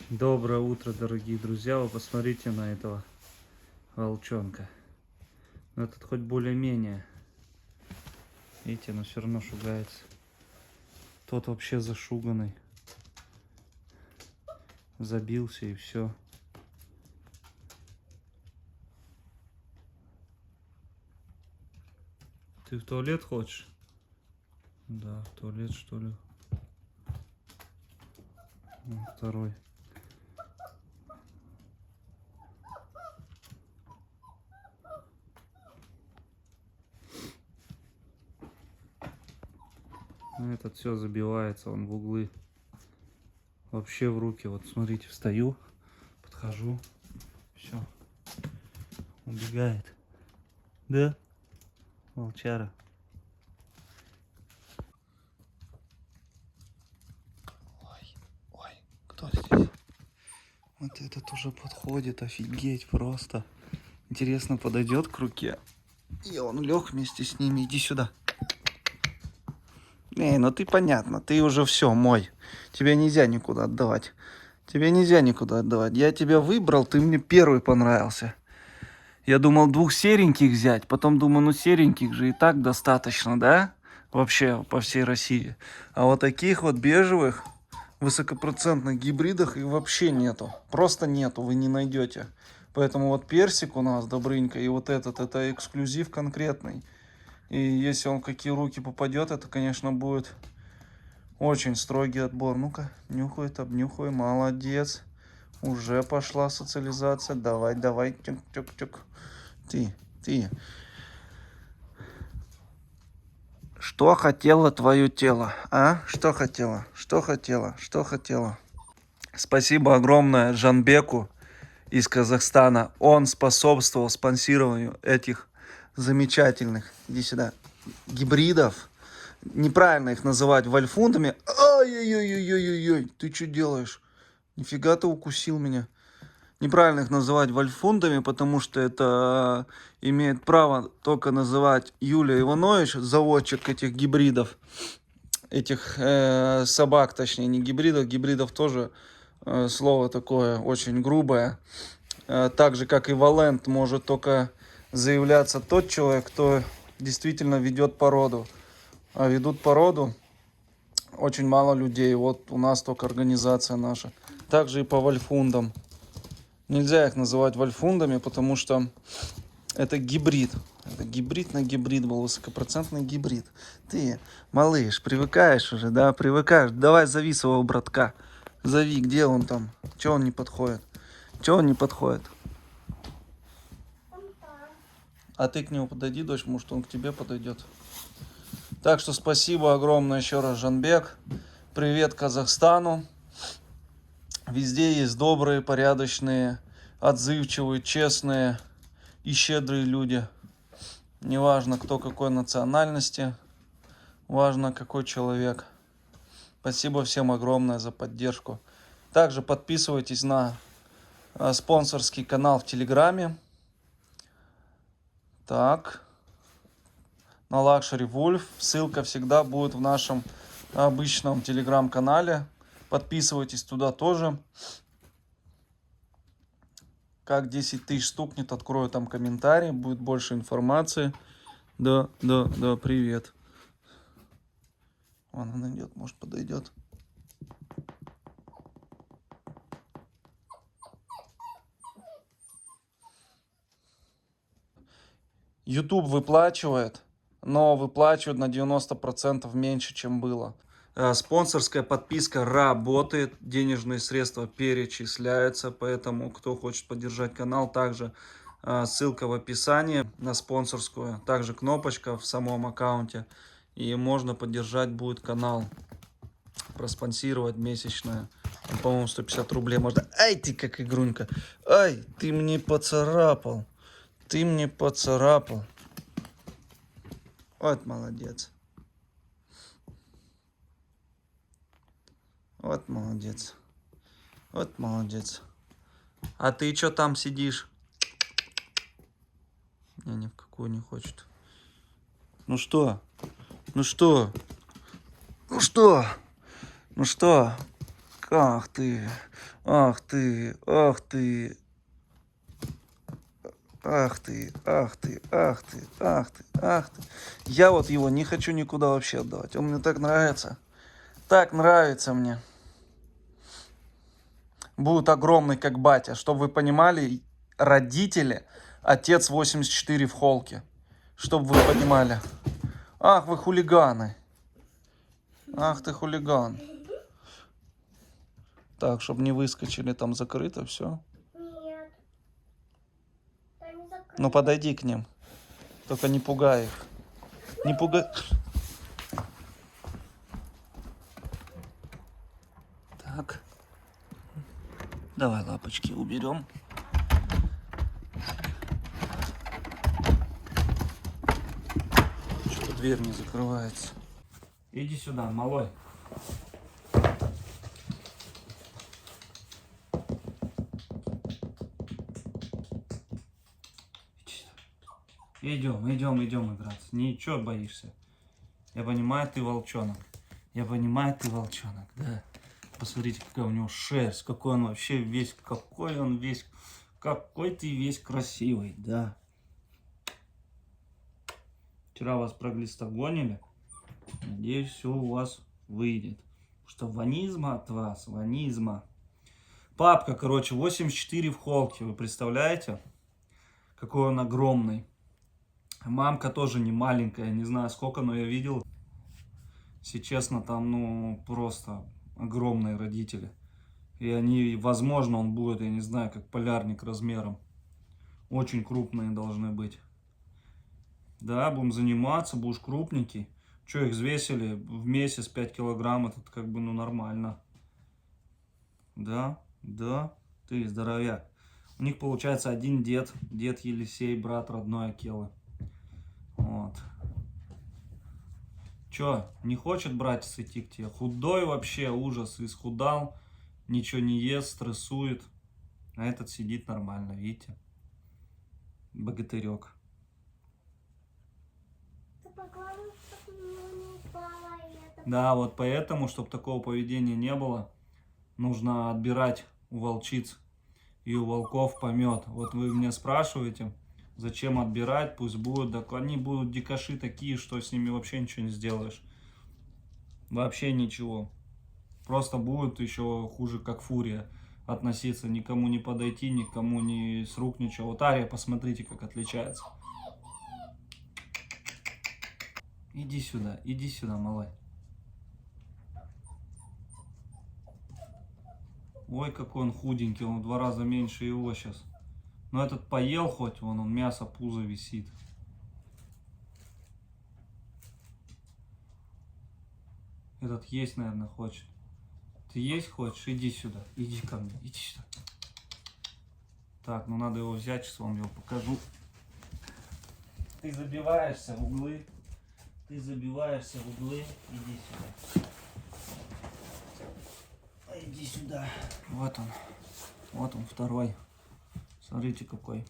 Доброе утро, дорогие друзья. Вы посмотрите на этого волчонка. Но этот хоть более-менее. Видите, но все равно шугается. Тот вообще зашуганный. Забился и все. Ты в туалет хочешь? Да, в туалет что ли? Второй. Ну, этот все забивается, он в углы. Вообще в руки. Вот смотрите, встаю, подхожу. Все. Убегает. Да? Волчара. Ой, кто здесь? Вот этот уже подходит, офигеть просто. Интересно, подойдет к руке. И он лег вместе с ними. Иди сюда. Ну ты понятно, ты уже все мой. Тебя нельзя никуда отдавать. Тебя нельзя никуда отдавать. Я тебя выбрал, ты мне первый понравился. Я думал двух сереньких взять, потом думаю, ну сереньких же и так достаточно, да? Вообще по всей России. А вот таких вот бежевых, высокопроцентных гибридах их вообще нету. Просто нету, вы не найдете. Поэтому вот персик у нас, Добрынька, и вот этот, это эксклюзив конкретный. И если он в какие руки попадет, это, конечно, будет очень строгий отбор. Ну-ка, нюхает, обнюхай, молодец. Уже пошла социализация. Давай, давай, тюк-тюк-тюк. Ты. Что хотело твое тело, а? Что хотело? Что хотело? Что хотело? Спасибо огромное Жанбеку из Казахстана. Он способствовал спонсированию этих замечательных, иди сюда, гибридов. Неправильно их называть вольфундами. Ай-яй-яй-яй-яй-яй, ты что делаешь? Нифига ты укусил меня. Неправильно их называть вольфундами, потому что это имеет право только называть Юлия Иванович, заводчик этих гибридов, этих собак, точнее, не гибридов, гибридов тоже слово такое очень грубое. Так же, как и Валент, может только заявляться тот человек, кто действительно ведет породу. А ведут породу очень мало людей. Вот у нас только организация наша. Также и по вольфундам. Нельзя их называть вольфундами, потому что это гибрид. Это гибрид на гибрид был, высокопроцентный гибрид. Ты, малыш, привыкаешь уже, да? Привыкаешь. Давай зови своего братка. Зови, где он там? Чего он не подходит? Чего он не подходит? А ты к нему подойди, дочь, может он к тебе подойдет. Так что спасибо огромное еще раз, Жанбек. Привет Казахстану. Везде есть добрые, порядочные, отзывчивые, честные и щедрые люди. Неважно, кто какой национальности, важно, какой человек. Спасибо всем огромное за поддержку. Также подписывайтесь на спонсорский канал в Телеграме. Так, на Luxury Wolf. Ссылка всегда будет в нашем обычном Телеграм-канале. Подписывайтесь туда тоже. Как 10 тысяч стукнет, открою там комментарий, будет больше информации. Да, привет. Вон он идет, может подойдет. YouTube выплачивает, но выплачивают на 90% меньше, чем было. Спонсорская подписка работает, денежные средства перечисляются, поэтому кто хочет поддержать канал, также ссылка в описании на спонсорскую, также кнопочка в самом аккаунте, и можно поддержать будет канал, проспонсировать месячное, по-моему, 150 рублей можно. Ай, ты как игрунька, ай, ты мне поцарапал, Вот молодец. Вот молодец. Вот молодец. А ты что там сидишь? Не, ни в какую не хочет. Ну что? Ну что? Ну что? Ну что? Ах ты, ах ты, ах ты. Ах ты, ах ты, ах ты, ах ты, ах ты. Я вот его не хочу никуда вообще отдавать. Он мне так нравится. Так нравится мне. Будет огромный, как батя. Чтобы вы понимали, родители, отец 84 в холке. Чтобы вы понимали. Ах, вы хулиганы. Ах ты хулиган. Так, чтобы не выскочили, там закрыто все. Нет. Там не закрыто. Ну подойди к ним. Только не пугай их. Не пугай. Так. Давай лапочки уберем. Что-то дверь не закрывается. Иди сюда, малой. Идем, идем, идем играться. Ничего боишься. Я понимаю, ты волчонок. Я понимаю, ты волчонок, да. Посмотрите, какая у него шерсть, какой он вообще весь, какой он весь, какой ты весь красивый, да. Вчера вас проглистогонили. Надеюсь, все у вас выйдет. Что ванизма от вас, ванизма. Папка, короче, 84 в холке, вы представляете? Какой он огромный. Мамка тоже не маленькая, не знаю сколько, но я видел. Если честно, там, ну, просто огромные родители. И они, возможно, он будет, я не знаю, как полярник размером. Очень крупные должны быть. Да, будем заниматься, будешь крупненький. Че, их взвесили в месяц 5 килограмм, это как бы, ну, нормально. Да, да, ты здоровяк. У них получается один дед, дед Елисей, брат родной Акелы. Вот. Че, не хочет братец идти к тебе? Худой вообще, ужас, исхудал, ничего не ест, стрессует. А этот сидит нормально, видите? Богатырек. Ты поглаживаешь, чтобы у него не упало, и это... Да, вот поэтому, чтобы такого поведения не было, нужно отбирать у волчиц и у волков помет. Вот вы меня спрашиваете, зачем отбирать, пусть будут, так они будут дикаши такие, что с ними вообще ничего не сделаешь. Вообще ничего. Просто будут еще хуже, как фурия, относиться, никому не подойти, никому не с рук ничего. Вот Ария, посмотрите, как отличается. Иди сюда, малой. Ой, какой он худенький, он в 2 раза меньше его сейчас. Но этот поел хоть, вон он мясо, пузо висит. Этот есть, наверное, хочет. Ты есть хочешь? Иди сюда, иди ко мне, иди сюда. Так, ну надо его взять, сейчас вам его покажу. Ты забиваешься в углы. Ты забиваешься в углы. Иди сюда. Иди сюда. Вот он второй. Смотрите, какой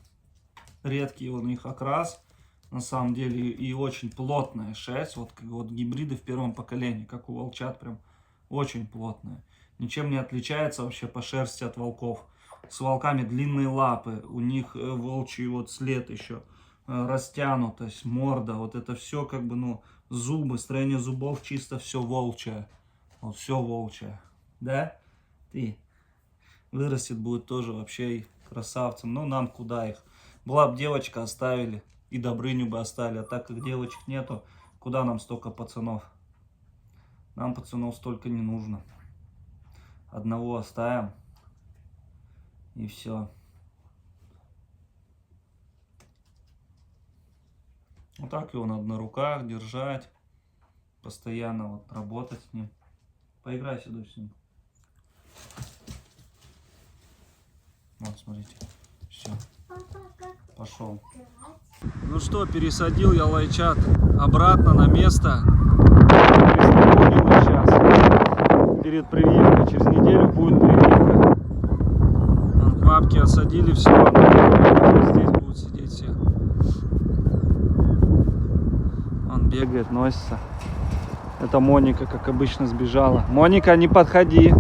редкий у них окрас. На самом деле и очень плотная шерсть. Вот гибриды в первом поколении, как у волчат, прям очень плотная. Ничем не отличается вообще по шерсти от волков. С волками длинные лапы, у них волчий вот след еще, растянутость, морда, вот это все как бы, ну, зубы, строение зубов чисто все волчье. Вот все волчье. Да? Ты вырастет, будет тоже вообще красавцем. Ну, нам куда их? Была бы девочка, оставили. И Добрыню бы оставили. А так как девочек нету, куда нам столько пацанов? Нам пацанов столько не нужно. Одного оставим. И все. Вот так его надо на руках держать. Постоянно вот работать с ним. Поиграй сюда с ним. Вот, смотрите. Все. Пошел. Ну что, пересадил я лайчат обратно на место. Сейчас. Перед прививкой. Через неделю будет прививка. К бабке осадили все. Здесь будут сидеть все. Он бегает, носится. Это Моника, как обычно, сбежала. Моника, не подходи.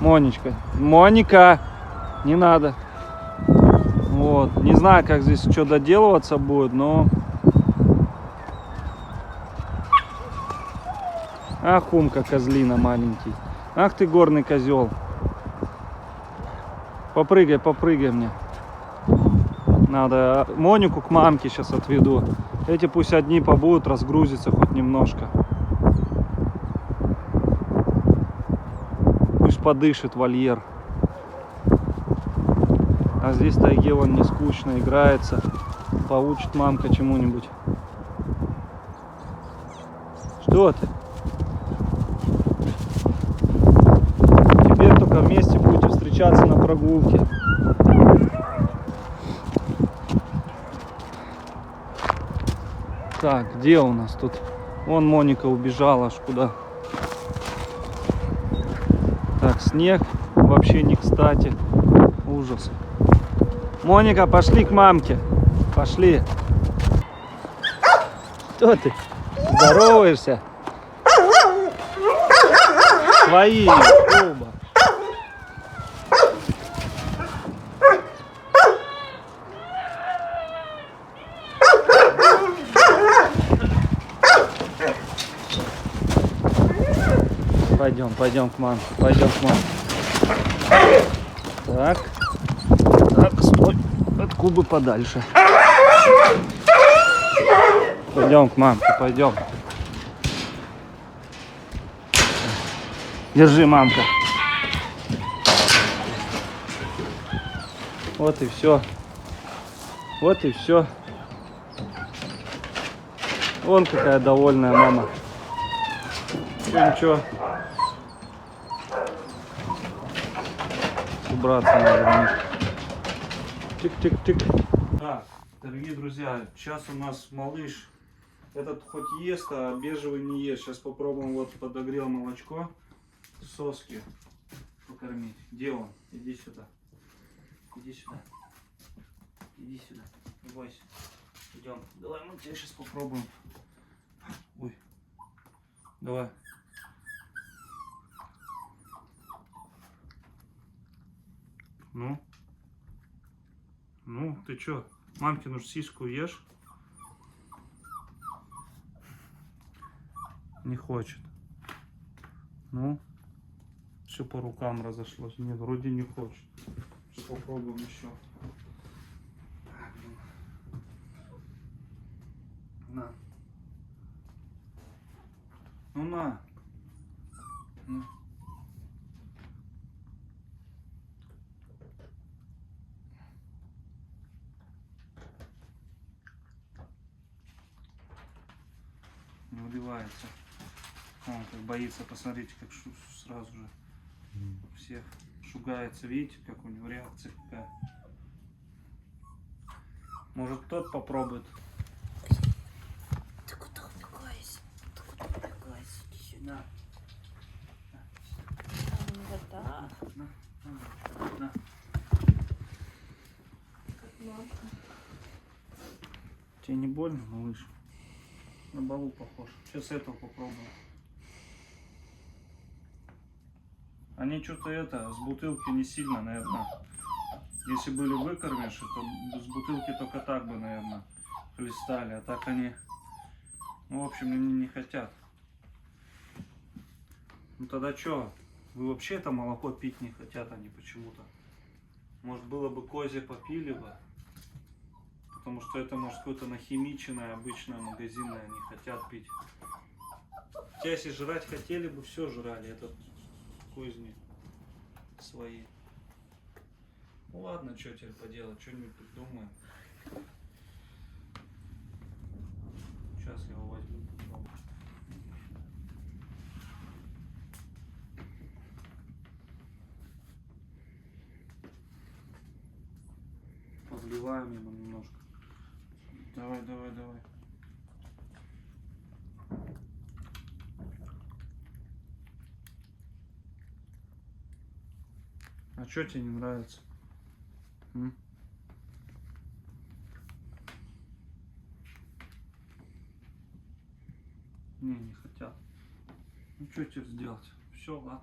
Монечка. Моника, не надо. Вот. Не знаю, как здесь что доделываться будет, но... Ах, Умка, козлина маленький. Ах ты, горный козел. Попрыгай, попрыгай мне. Надо Монику к мамке сейчас отведу. Эти пусть одни побудут, разгрузятся хоть немножко. Пусть подышит вольер. А здесь в тайге он не скучно играется. Поучит мамка чему-нибудь. Что ты? Теперь только вместе будете встречаться на прогулке. Так, где у нас тут? Вон Моника убежала аж куда. Так, снег вообще не кстати. Ужас. Моника, пошли к мамке. Пошли. Что ты? Здороваешься? Свои оба. Пойдем к маме. Пойдем к маме. Так. Так, стой. От Кубы подальше. Пойдем к мамке, пойдем. Держи, мамка. Вот и все. Вот и все. Вон какая довольная мама. Ничего. Убраться надо. Тик-тик-тик. Так, дорогие друзья, сейчас у нас малыш. Этот хоть ест, а бежевый не ест. Сейчас попробуем, вот подогрел молочко. Соски покормить. Где он? Иди сюда. Иди сюда. Иди сюда. Не бойся. Идем. Давай мы тебя сейчас попробуем. Ой. Давай. Ну? Ну, ты чё? Мамкину ж сиську ешь? Не хочет. Ну? Все по рукам разошлось. Нет, вроде не хочет. Сейчас попробуем еще. На. Ну на. На. Не уливается. Он как боится, посмотрите, как сразу же всех шугается. Видите, как у него реакция какая. Может, тот попробует. Ты куда убегаешь? Ты куда убегаешь? Иди сюда. На. На. Тебе не больно, малыш? На балу похож. Сейчас этого попробуем. Они что-то с бутылки не сильно, наверное. Если были выкормиши, то с бутылки только так бы, наверное, хлестали. А так они, ну, в общем, они не хотят. Ну тогда что? Вы вообще это молоко пить не хотят они почему-то. Может, было бы козье, попили бы. Потому что это, может, какое-то нахимиченное, обычное, магазинное, не хотят пить. Хотя, если жрать хотели бы, все жрали. Это козни свои. Ну ладно, что теперь поделать, что-нибудь придумаем. Сейчас я его возьму, попробую. Подливаем ему немножко. Давай, давай, давай. А что тебе не нравится? М? Не хотят. Ну что теперь сделать? Все, ладно.